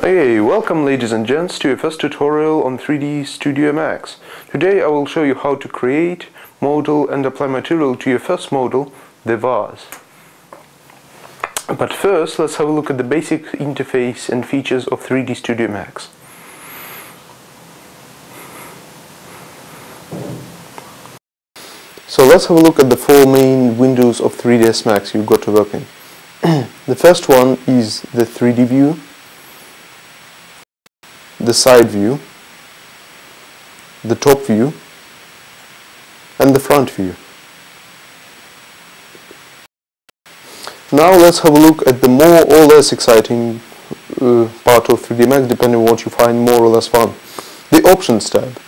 Hey, welcome ladies and gents to your first tutorial on 3D Studio Max. Today I will show you how to create, model and apply material to your first model, the vase. But first let's have a look at the basic interface and features of 3D Studio Max. So let's have a look at the four main windows of 3ds Max you've got to work in. The first one is the 3D view, the side view, the top view and the front view. Now let's have a look at the more or less exciting part of 3D Max, depending on what you find more or less fun. The Options tab.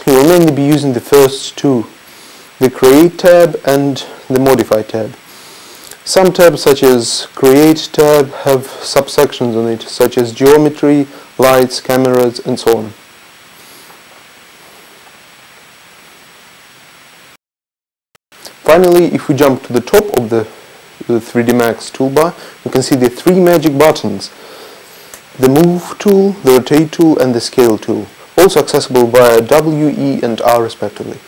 You will mainly be using the first two, the Create tab and the Modify tab. Some tabs such as Create tab have subsections on it, such as Geometry, Lights, Cameras and so on. Finally, if we jump to the top of the 3D Max toolbar, you can see the three magic buttons: the Move tool, the Rotate tool and the Scale tool, also accessible via W, E and R respectively.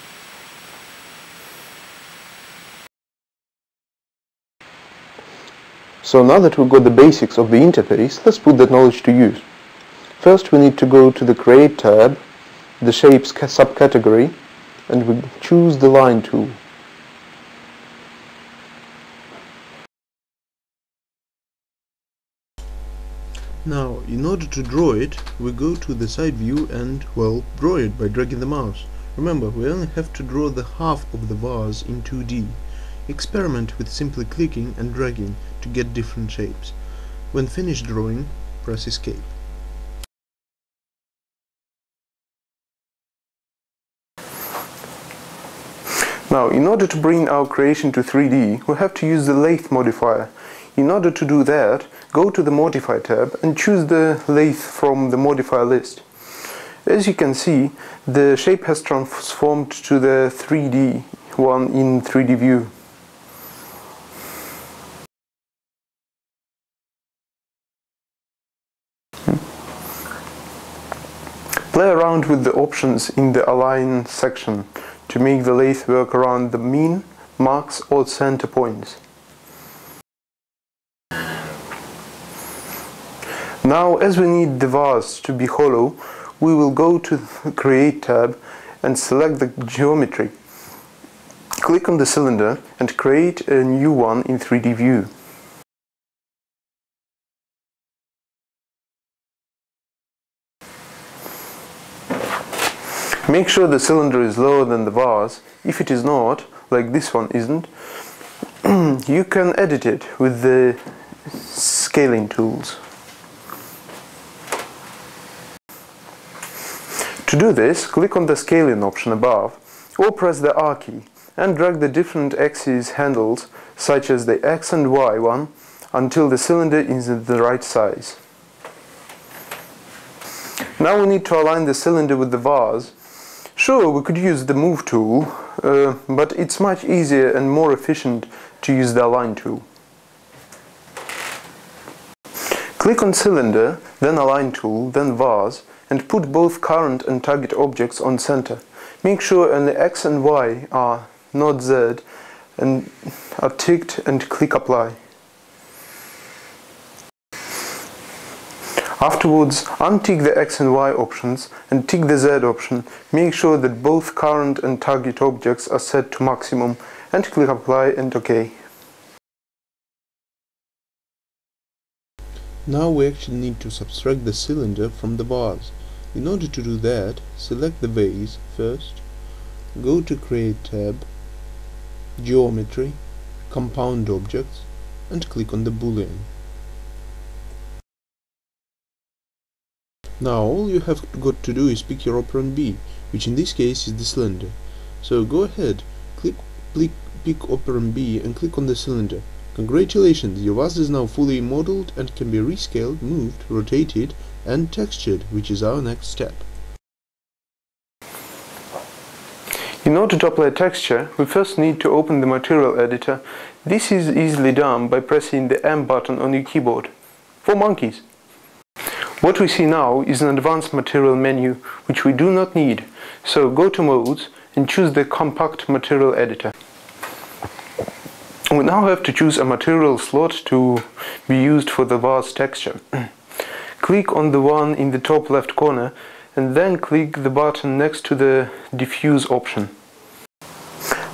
So now that we've got the basics of the interface, let's put that knowledge to use. First we need to go to the Create tab, the Shapes subcategory, and we choose the Line tool. Now, in order to draw it, we go to the side view and, well, draw it by dragging the mouse. Remember, we only have to draw the half of the vase in 2D. Experiment with simply clicking and dragging to get different shapes. When finished drawing, press Escape. Now, in order to bring our creation to 3D, we have to use the Lathe Modifier. In order to do that, go to the Modify tab and choose the lathe from the modifier list. As you can see, the shape has transformed to the 3D one in 3D view. Play around with the options in the Align section to make the lathe work around the min, max or center points. Now, as we need the vase to be hollow, we will go to the Create tab and select the Geometry. Click on the cylinder and create a new one in 3D view. Make sure the cylinder is lower than the vase. If it is not, like this one isn't, you can edit it with the scaling tools. To do this, click on the scaling option above or press the R key and drag the different axis handles, such as the X and Y one, until the cylinder is at the right size. Now we need to align the cylinder with the vase. Sure, we could use the Move tool, but it's much easier and more efficient to use the Align tool. Click on Cylinder, then Align tool, then Vase, and put both current and target objects on center. Make sure only X and Y are, not Z, and are ticked, and click Apply. Afterwards, untick the X and Y options and tick the Z option. Make sure that both current and target objects are set to maximum and click Apply and OK. Now we actually need to subtract the cylinder from the vase. In order to do that, select the vase first, go to Create tab, Geometry, Compound Objects and click on the Boolean. Now all you have got to do is pick your operand B, which in this case is the cylinder. So go ahead, pick operand B and click on the cylinder. Congratulations, your vase is now fully modeled and can be rescaled, moved, rotated and textured, which is our next step. In order to apply texture, we first need to open the material editor. This is easily done by pressing the M button on your keyboard. For monkeys. What we see now is an advanced material menu which we do not need, so go to Modes and choose the Compact Material Editor. We now have to choose a material slot to be used for the vase texture. Click on the one in the top left corner and then click the button next to the Diffuse option.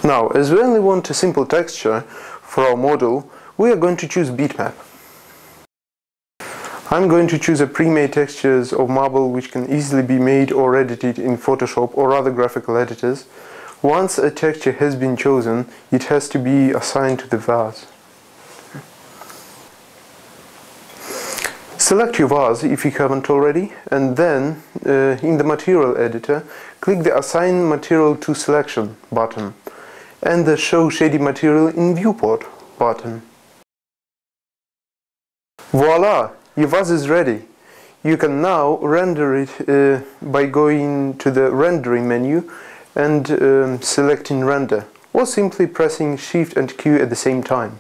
Now, as we only want a simple texture for our model, we are going to choose Bitmap. I'm going to choose a pre-made textures of marble which can easily be made or edited in Photoshop or other graphical editors. Once a texture has been chosen, it has to be assigned to the vase. Select your vase if you haven't already, and then in the material editor, click the Assign Material to Selection button and the Show Shaded Material in Viewport button. Voila! Your vase is ready. You can now render it by going to the rendering menu and selecting render, or simply pressing Shift and Q at the same time.